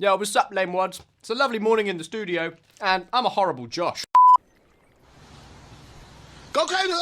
Yo, what's up, lame wads? It's a lovely morning in the studio, and I'm a horrible Josh. Go crazy!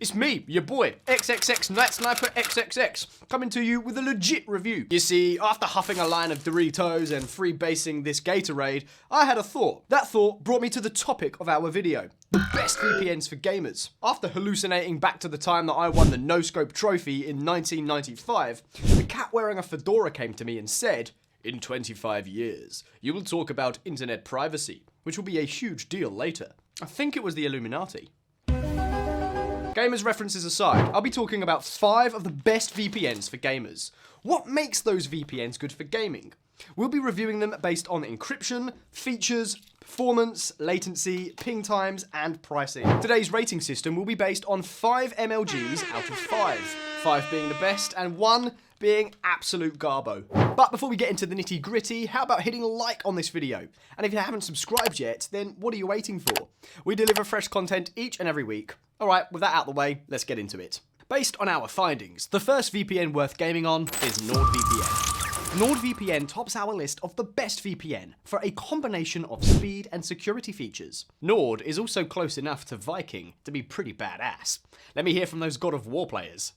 It's me, your boy, XXX Night Sniper XXX, coming to you with a legit review. You see, after huffing a line of Doritos and freebasing this Gatorade, I had a thought. That thought brought me to the topic of our video, the best VPNs for gamers. After hallucinating back to the time that I won the No Scope trophy in 1995, the cat wearing a fedora came to me and said, "In 25 years, you will talk about internet privacy, which will be a huge deal later." I think it was the Illuminati. Gamers references aside, I'll be talking about 5 of the best VPNs for gamers. What makes those VPNs good for gaming? We'll be reviewing them based on encryption, features, performance, latency, ping times, and pricing. Today's rating system will be based on 5 MLGs out of 5. 5 being the best and 1 being absolute garbo. But before we get into the nitty gritty, how about hitting like on this video? And if you haven't subscribed yet, then what are you waiting for? We deliver fresh content each and every week. Alright, with that out the way, let's get into it. Based on our findings, the first VPN worth gaming on is NordVPN. NordVPN tops our list of the best VPN for a combination of speed and security features. Nord is also close enough to Viking to be pretty badass. Let me hear from those God of War players.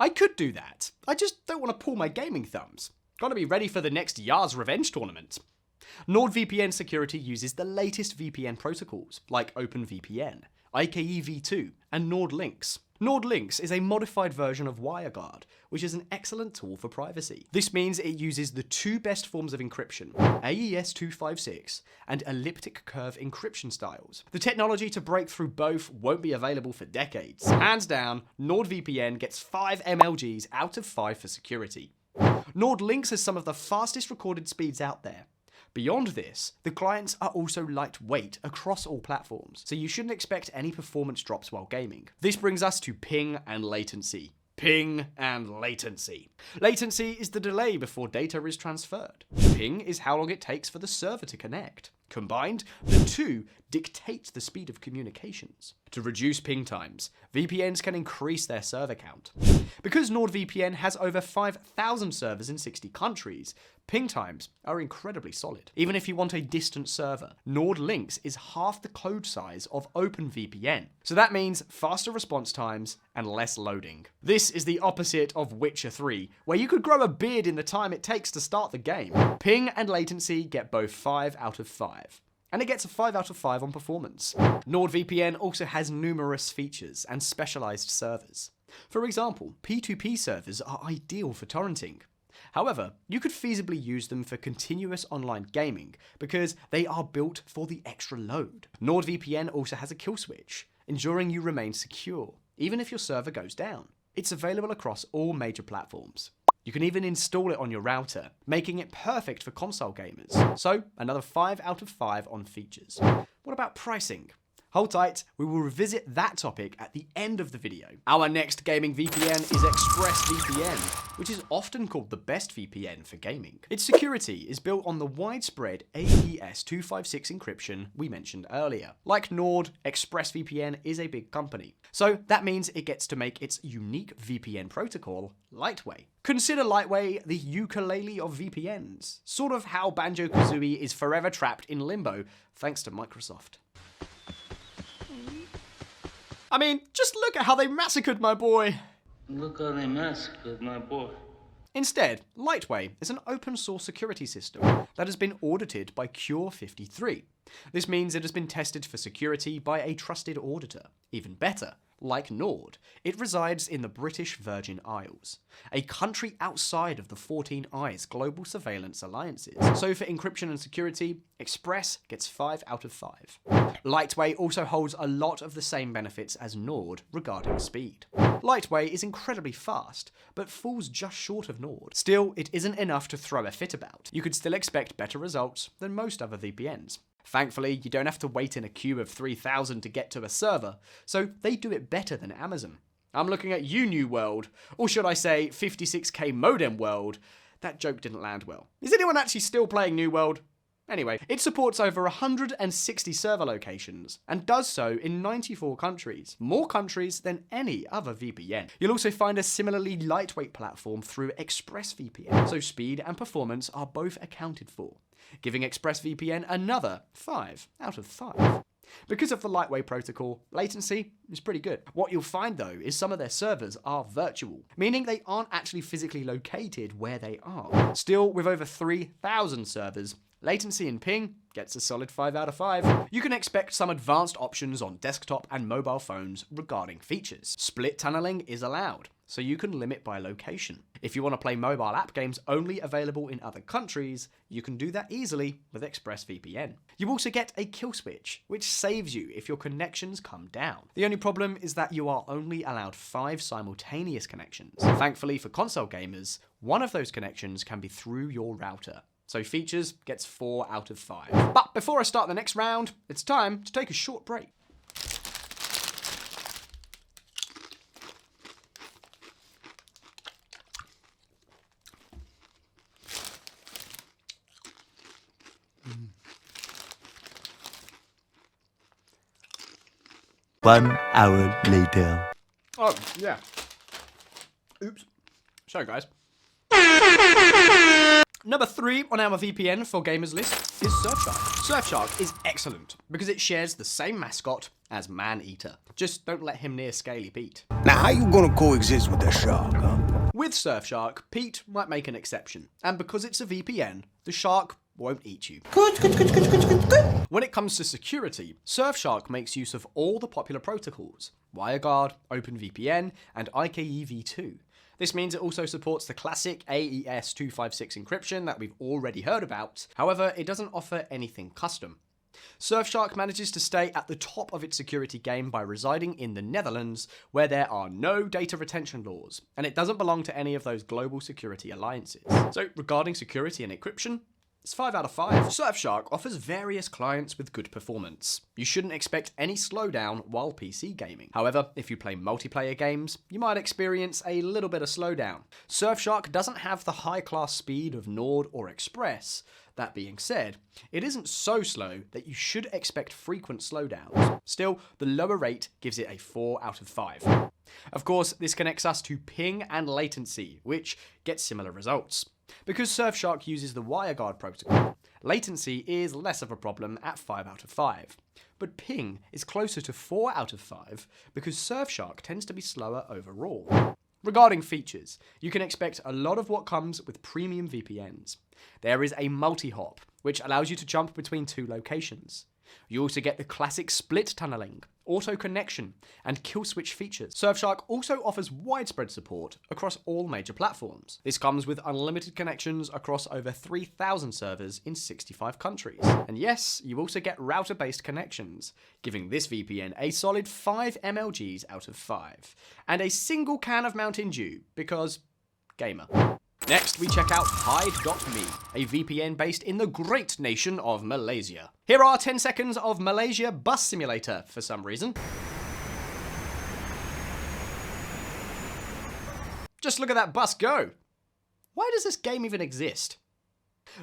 I could do that. I just don't want to pull my gaming thumbs. Gotta be ready for the next Yar's Revenge tournament. NordVPN security uses the latest VPN protocols like OpenVPN, IKEv2, and NordLynx. NordLynx is a modified version of WireGuard, which is an excellent tool for privacy. This means it uses the 2 best forms of encryption, AES-256 and elliptic curve encryption styles. The technology to break through both won't be available for decades. Hands down, NordVPN gets 5 MLGs out of 5 for security. NordLynx has some of the fastest recorded speeds out there. Beyond this, the clients are also lightweight across all platforms, so you shouldn't expect any performance drops while gaming. This brings us to ping and latency. Ping and latency. Latency is the delay before data is transferred. Ping is how long it takes for the server to connect. Combined, the 2 dictate the speed of communications. To reduce ping times, VPNs can increase their server count. Because NordVPN has over 5,000 servers in 60 countries, ping times are incredibly solid. Even if you want a distant server, NordLynx is half the code size of OpenVPN. So that means faster response times and less loading. This is the opposite of Witcher 3, where you could grow a beard in the time it takes to start the game. Ping and latency get both 5 out of 5. And it gets a 5 out of 5 on performance. NordVPN also has numerous features and specialized servers. For example, P2P servers are ideal for torrenting. However, you could feasibly use them for continuous online gaming because they are built for the extra load. NordVPN also has a kill switch, ensuring you remain secure, even if your server goes down. It's available across all major platforms. You can even install it on your router, making it perfect for console gamers. So, another 5 out of 5 on features. What about pricing? Hold tight, we will revisit that topic at the end of the video. Our next gaming VPN is ExpressVPN, which is often called the best VPN for gaming. Its security is built on the widespread AES-256 encryption we mentioned earlier. Like Nord, ExpressVPN is a big company. So that means it gets to make its unique VPN protocol lightweight. Consider lightweight the ukulele of VPNs, sort of how Banjo-Kazooie is forever trapped in limbo thanks to Microsoft. I mean, just look at how they massacred my boy. Look how they massacred my boy. Instead, Lightway is an open source security system that has been audited by Cure 53. This means it has been tested for security by a trusted auditor. Even better, like Nord, it resides in the British Virgin Isles, a country outside of the 14 Eyes global surveillance alliances. So for encryption and security, Express gets 5 out of 5. Lightway also holds a lot of the same benefits as Nord regarding speed. Lightway is incredibly fast, but falls just short of Nord. Still, it isn't enough to throw a fit about. You could still expect better results than most other VPNs. Thankfully, you don't have to wait in a queue of 3,000 to get to a server, so they do it better than Amazon. I'm looking at you, New World, or should I say 56k modem world. That joke didn't land well. Is anyone actually still playing New World? Anyway, it supports over 160 server locations and does so in 94 countries, more countries than any other VPN. You'll also find a similarly lightweight platform through ExpressVPN, so speed and performance are both accounted for, giving ExpressVPN another 5 out of 5. Because of the lightweight protocol, latency is pretty good. What you'll find though is some of their servers are virtual, meaning they aren't actually physically located where they are. Still, with over 3,000 servers, latency and ping gets a solid 5 out of 5. You can expect some advanced options on desktop and mobile phones regarding features. Split tunneling is allowed, so you can limit by location. If you want to play mobile app games only available in other countries, you can do that easily with ExpressVPN. You also get a kill switch, which saves you if your connections come down. The only problem is that you are only allowed 5 simultaneous connections. Thankfully for console gamers, one of those connections can be through your router. So features gets 4 out of 5. But before I start the next round, it's time to take a short break. One hour later. Oh, yeah. Oops. Sorry, guys. Number 3 on our VPN for gamers list is SurfShark. SurfShark is excellent because it shares the same mascot as Maneater. Just don't let him near Scaly Pete. Now how you gonna coexist with that shark, huh? With SurfShark, Pete might make an exception, and because it's a VPN, the shark won't eat you. Good. When it comes to security, SurfShark makes use of all the popular protocols, WireGuard, OpenVPN, and IKEv2. This means it also supports the classic AES-256 encryption that we've already heard about. However, it doesn't offer anything custom. SurfShark manages to stay at the top of its security game by residing in the Netherlands, where there are no data retention laws, and it doesn't belong to any of those global security alliances. So, regarding security and encryption, it's 5 out of 5. SurfShark offers various clients with good performance. You shouldn't expect any slowdown while PC gaming. However, if you play multiplayer games, you might experience a little bit of slowdown. SurfShark doesn't have the high-class speed of Nord or Express. That being said, it isn't so slow that you should expect frequent slowdowns. Still, the lower rate gives it a 4 out of 5. Of course, this connects us to ping and latency, which get similar results. Because SurfShark uses the WireGuard protocol, latency is less of a problem at 5 out of 5. But ping is closer to 4 out of 5 because SurfShark tends to be slower overall. Regarding features, you can expect a lot of what comes with premium VPNs. There is a multi-hop, which allows you to jump between 2 locations. You also get the classic split tunneling, auto connection, and kill switch features. SurfShark also offers widespread support across all major platforms. This comes with unlimited connections across over 3,000 servers in 65 countries. And yes, you also get router-based connections, giving this VPN a solid 5 MLGs out of 5, and a single can of Mountain Dew, because gamer. Next, we check out Hideme, a VPN based in the great nation of Malaysia. Here are 10 seconds of Malaysia Bus Simulator for some reason. Just look at that bus go. Why does this game even exist?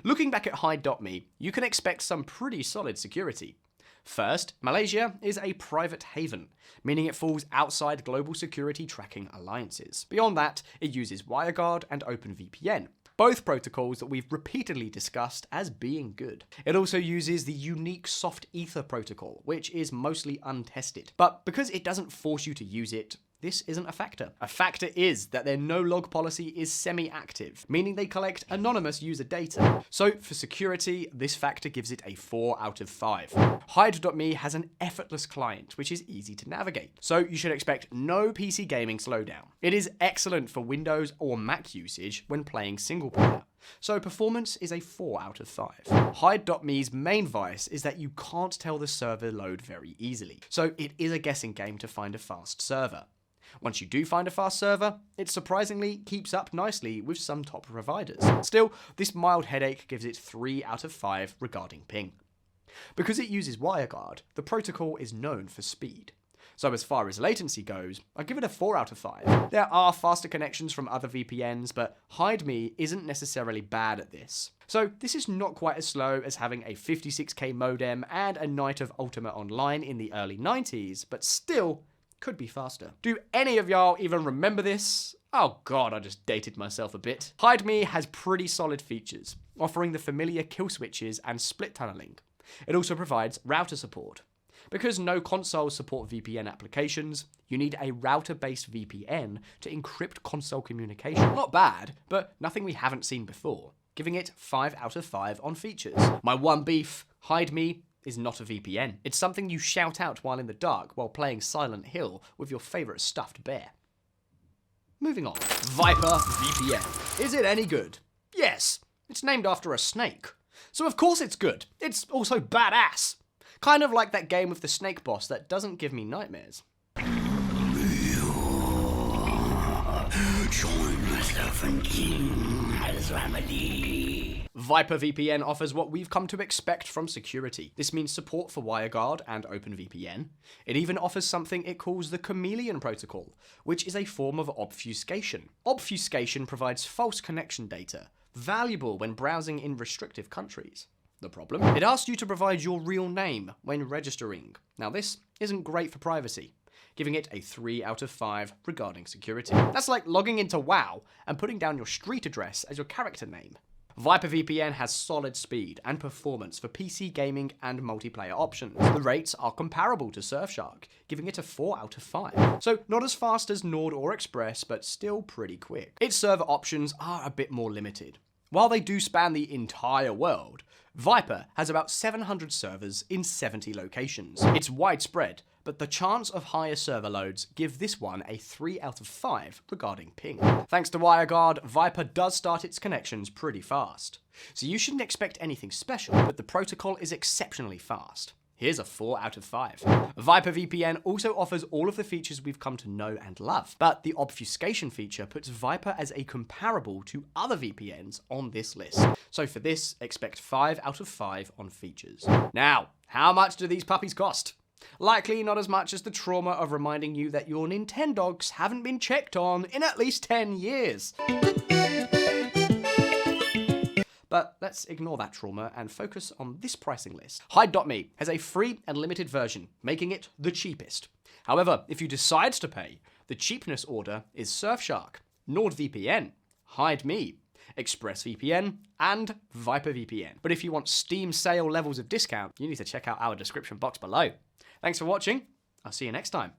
Looking back at Hideme, you can expect some pretty solid security. First, Malaysia is a private haven, meaning it falls outside global security tracking alliances. Beyond that, it uses WireGuard and OpenVPN, both protocols that we've repeatedly discussed as being good. It also uses the unique soft ether protocol, which is mostly untested. But because it doesn't force you to use it, this isn't a factor. A factor is that their no-log policy is semi-active, meaning they collect anonymous user data. So for security, this factor gives it a 4 out of 5. Hideme has an effortless client, which is easy to navigate. So you should expect no PC gaming slowdown. It is excellent for Windows or Mac usage when playing single player. So performance is a 4 out of 5. Hideme's main vice is that you can't tell the server load very easily. So it is a guessing game to find a fast server. Once you do find a fast server, it surprisingly keeps up nicely with some top providers. Still, this mild headache gives it 3 out of 5 regarding ping. Because it uses WireGuard, the protocol is known for speed. So as far as latency goes, I'd give it a 4 out of 5. There are faster connections from other VPNs, but Hideme isn't necessarily bad at this. So this is not quite as slow as having a 56k modem and a Night of Ultima Online in the early 90s, but still could be faster. Do any of y'all even remember this? Oh god, I just dated myself a bit. Hideme has pretty solid features, offering the familiar kill switches and split tunneling. It also provides router support. Because no consoles support VPN applications, you need a router-based VPN to encrypt console communication. Not bad, but nothing we haven't seen before, giving it 5 out of 5 on features. My one beef, Hideme is not a VPN. It's something you shout out while in the dark while playing Silent Hill with your favourite stuffed bear. Moving on. Vypr VPN. Is it any good? Yes. It's named after a snake. So of course it's good. It's also badass. Kind of like that game with the snake boss that doesn't give me nightmares. Vypr VPN offers what we've come to expect from security. This means support for WireGuard and OpenVPN. It even offers something it calls the Chameleon Protocol, which is a form of obfuscation. Obfuscation provides false connection data, valuable when browsing in restrictive countries. The problem? It asks you to provide your real name when registering. Now this isn't great for privacy, giving it a 3 out of 5 regarding security. That's like logging into WoW and putting down your street address as your character name. Vypr VPN has solid speed and performance for PC gaming and multiplayer options. The rates are comparable to SurfShark, giving it a 4 out of 5. So not as fast as Nord or Express, but still pretty quick. Its server options are a bit more limited. While they do span the entire world, Vypr has about 700 servers in 70 locations. It's widespread, but the chance of higher server loads give this one a 3 out of 5 regarding ping. Thanks to WireGuard, Vypr does start its connections pretty fast. So you shouldn't expect anything special, but the protocol is exceptionally fast. Here's a 4 out of 5. Vypr VPN also offers all of the features we've come to know and love, but the obfuscation feature puts Vypr as a comparable to other VPNs on this list. So for this, expect 5 out of 5 on features. Now, how much do these puppies cost? Likely not as much as the trauma of reminding you that your Nintendogs haven't been checked on in at least 10 years. But let's ignore that trauma and focus on this pricing list. Hide.me has a free and limited version, making it the cheapest. However, if you decide to pay, the cheapness order is SurfShark, NordVPN, Hideme, ExpressVPN, and Vypr VPN. But if you want Steam sale levels of discount, you need to check out our description box below. Thanks for watching. I'll see you next time.